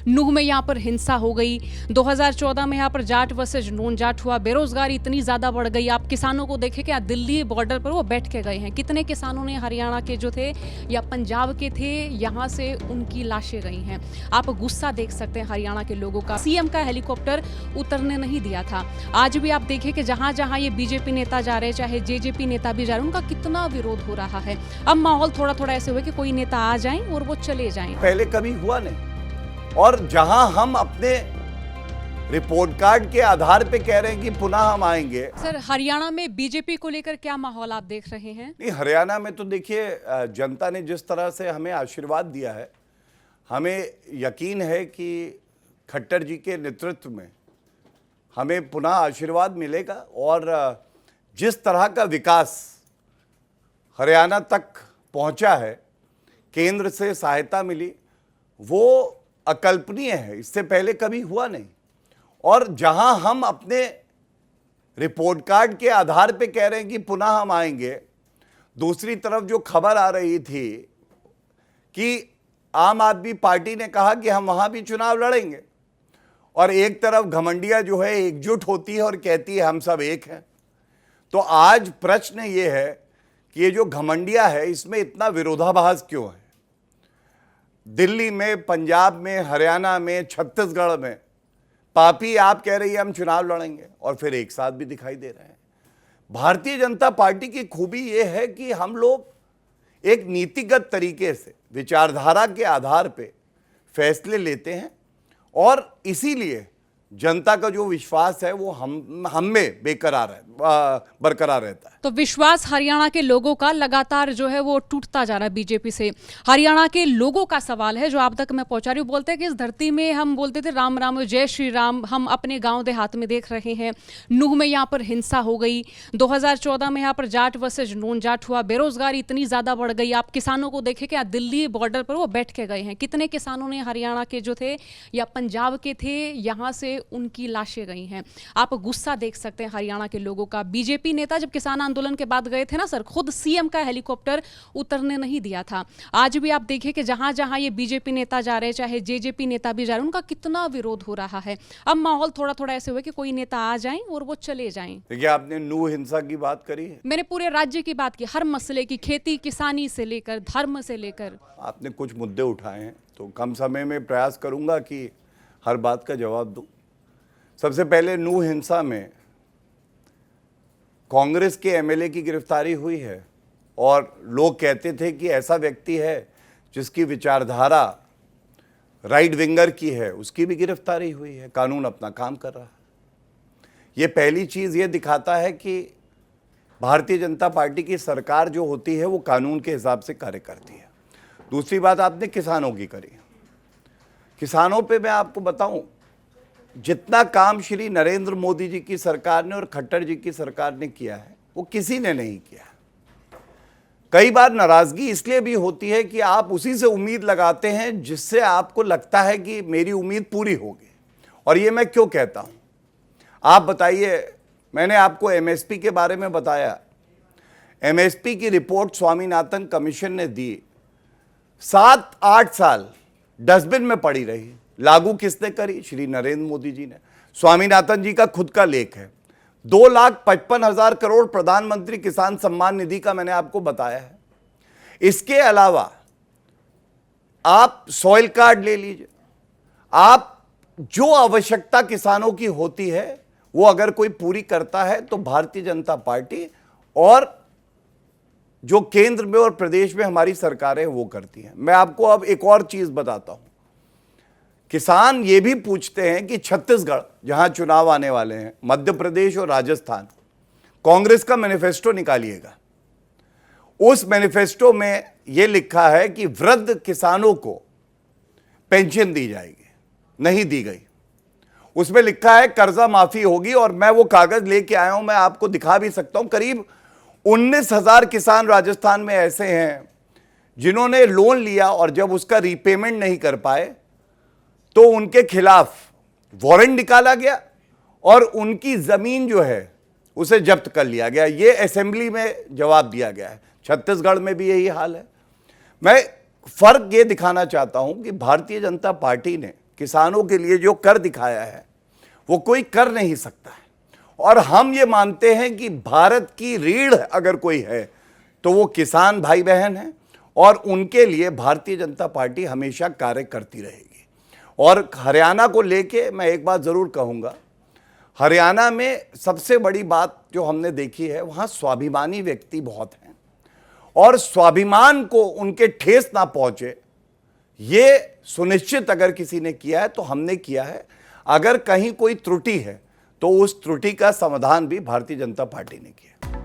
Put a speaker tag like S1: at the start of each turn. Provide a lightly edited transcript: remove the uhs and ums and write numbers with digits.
S1: नूह में यहाँ पर हिंसा हो गई, 2014 में यहाँ पर जाट वर्सेज नॉन जाट हुआ, बेरोजगारी इतनी ज़्यादा बढ़ गई। आप किसानों को देखें कि दिल्ली बॉर्डर पर वो बैठ के गए हैं। कितने किसानों ने हरियाणा के जो थे या पंजाब के थे, यहाँ से उनकी लाशें गई हैं। आप गुस्सा देख सकते हैं हरियाणा के लोगों का। सीएम का हेलीकॉप्टर उतरने नहीं दिया था। आज भी आप देखिए कि जहाँ जहाँ ये बीजेपी नेता जा रहे हैं, चाहे जेजेपी नेता भी जा रहे हैं, उनका कितना विरोध हो रहा है। अब माहौल थोड़ा थोड़ा ऐसे हुआ कि कोई नेता आ जाएं और वो चले जाएं।
S2: पहले कभी हुआ नहीं। और जहां हम अपने रिपोर्ट कार्ड के आधार पे कह रहे हैं कि पुनः हम आएंगे।
S1: सर, हरियाणा में बीजेपी को लेकर क्या माहौल आप देख रहे हैं?
S2: नहीं, हरियाणा में तो देखिए जनता ने जिस तरह से हमें आशीर्वाद दिया है, हमें यकीन है कि खट्टर जी के नेतृत्व में हमें पुनः आशीर्वाद मिलेगा। और जिस तरह का विकास हरियाणा तक पहुंचा है, केंद्र से सहायता मिली, वो अकल्पनीय है, इससे पहले कभी हुआ नहीं। और जहां हम अपने रिपोर्ट कार्ड के आधार पे कह रहे हैं कि पुनः हम आएंगे, दूसरी तरफ जो खबर आ रही थी कि आम आदमी पार्टी ने कहा कि हम वहां भी चुनाव लड़ेंगे, और एक तरफ घमंडिया जो है एकजुट होती है और कहती है हम सब एक हैं। तो आज प्रश्न ये है कि ये जो घमंडिया है, इसमें इतना विरोधाभास क्यों है? दिल्ली में, पंजाब में, हरियाणा में, छत्तीसगढ़ में पापी आप कह रही है हम चुनाव लड़ेंगे, और फिर एक साथ भी दिखाई दे रहे हैं। भारतीय जनता पार्टी की खूबी ये है कि हम लोग एक नीतिगत तरीके से विचारधारा के आधार पे फैसले लेते हैं, और इसीलिए जनता का जो विश्वास है वो हम में बरकरार रहता है।
S1: तो विश्वास हरियाणा के लोगों का लगातार जो है वो टूटता जा रहा है बीजेपी से। हरियाणा के लोगों का सवाल है जो आप तक मैं पहुंचा रही हूँ। बोलते हैं कि इस धरती में हम बोलते थे राम राम जय श्री राम, हम अपने गांव देहात में देख रहे हैं। नूह में यहाँ पर हिंसा हो गई, 2014 में यहाँ पर जाट वर्सेज नॉन जाट हुआ, बेरोजगारी इतनी ज़्यादा बढ़ गई। आप किसानों को देखें कि दिल्ली बॉर्डर पर वो बैठ के गए हैं। कितने किसानों ने हरियाणा के जो थे या पंजाब के थे, यहाँ से उनकी लाशें गई हैं। आप गुस्सा देख सकते हैं हरियाणा के लोगों का। बीजेपी नेता जब किसान आंदोलन के बाद गए थे ना सर, खुद सीएम का हेलीकॉप्टर उतरने नहीं दिया था। आज भी आप देखिए कि जहां जहां ये बीजेपी नेता जा रहे हैं, चाहे जेजेपी नेता भी जा रहे हैं, उनका कितना विरोध हो रहा है। अब माहौल थोड़ा थोड़ा ऐसे हुआ कि कोई नेता आ जाएं और वो चले जाएं।
S2: देखिए, आपने नूह हिंसा की बात करी है,
S1: मैंने पूरे राज्य की बात की, हर मसले की, खेती किसानी से लेकर धर्म से लेकर।
S2: आपने कुछ मुद्दे उठाए हैं, तो कम समय में प्रयास करूंगा कि हर बात का जवाब दूं। सबसे पहले, नूह हिंसा में कांग्रेस के एमएलए की गिरफ्तारी हुई है, और लोग कहते थे कि ऐसा व्यक्ति है जिसकी विचारधारा राइट विंगर की है, उसकी भी गिरफ्तारी हुई है। कानून अपना काम कर रहा है। ये पहली चीज़ ये दिखाता है कि भारतीय जनता पार्टी की सरकार जो होती है वो कानून के हिसाब से कार्य करती है। दूसरी बात आपने किसानों की करी। किसानों पे मैं आपको बताऊं, जितना काम श्री नरेंद्र मोदी जी की सरकार ने और खट्टर जी की सरकार ने किया है, वो किसी ने नहीं किया। कई बार नाराजगी इसलिए भी होती है कि आप उसी से उम्मीद लगाते हैं जिससे आपको लगता है कि मेरी उम्मीद पूरी होगी। और ये मैं क्यों कहता हूं, आप बताइए। मैंने आपको एमएसपी के बारे में बताया। एमएसपी की रिपोर्ट स्वामीनाथन कमीशन ने दी, 7-8 साल डस्टबिन में पड़ी रही। लागू किसने करी? श्री नरेंद्र मोदी जी ने। स्वामीनाथन जी का खुद का लेख है। 2,55,000 करोड़ प्रधानमंत्री किसान सम्मान निधि का मैंने आपको बताया है। इसके अलावा आप सॉइल कार्ड ले लीजिए। आप जो आवश्यकता किसानों की होती है वो अगर कोई पूरी करता है तो भारतीय जनता पार्टी और जो केंद्र में और प्रदेश में हमारी सरकारें वो करती हैं। मैं आपको अब एक और चीज बताता हूं। किसान ये भी पूछते हैं कि छत्तीसगढ़, जहां चुनाव आने वाले हैं, मध्य प्रदेश और राजस्थान, कांग्रेस का मैनिफेस्टो निकालिएगा। उस मैनिफेस्टो में यह लिखा है कि वृद्ध किसानों को पेंशन दी जाएगी, नहीं दी गई। उसमें लिखा है कर्जा माफी होगी, और मैं वो कागज लेके आया हूं, मैं आपको दिखा भी सकता हूं। करीब 19,000 किसान राजस्थान में ऐसे हैं जिन्होंने लोन लिया और जब उसका रीपेमेंट नहीं कर पाए तो उनके खिलाफ वारंट निकाला गया और उनकी जमीन जो है उसे जब्त कर लिया गया। ये असेंबली में जवाब दिया गया है। छत्तीसगढ़ में भी यही हाल है। मैं फर्क ये दिखाना चाहता हूं कि भारतीय जनता पार्टी ने किसानों के लिए जो कर दिखाया है वो कोई कर नहीं सकता है। और हम ये मानते हैं कि भारत की रीढ़ अगर कोई है तो वो किसान भाई बहन हैं, और उनके लिए भारतीय जनता पार्टी हमेशा कार्य करती रहेगी। और हरियाणा को लेके मैं एक बात ज़रूर कहूँगा, हरियाणा में सबसे बड़ी बात जो हमने देखी है, वहाँ स्वाभिमानी व्यक्ति बहुत हैं, और स्वाभिमान को उनके ठेस ना पहुँचे ये सुनिश्चित अगर किसी ने किया है तो हमने किया है। अगर कहीं कोई त्रुटि है तो उस त्रुटि का समाधान भी भारतीय जनता पार्टी ने किया।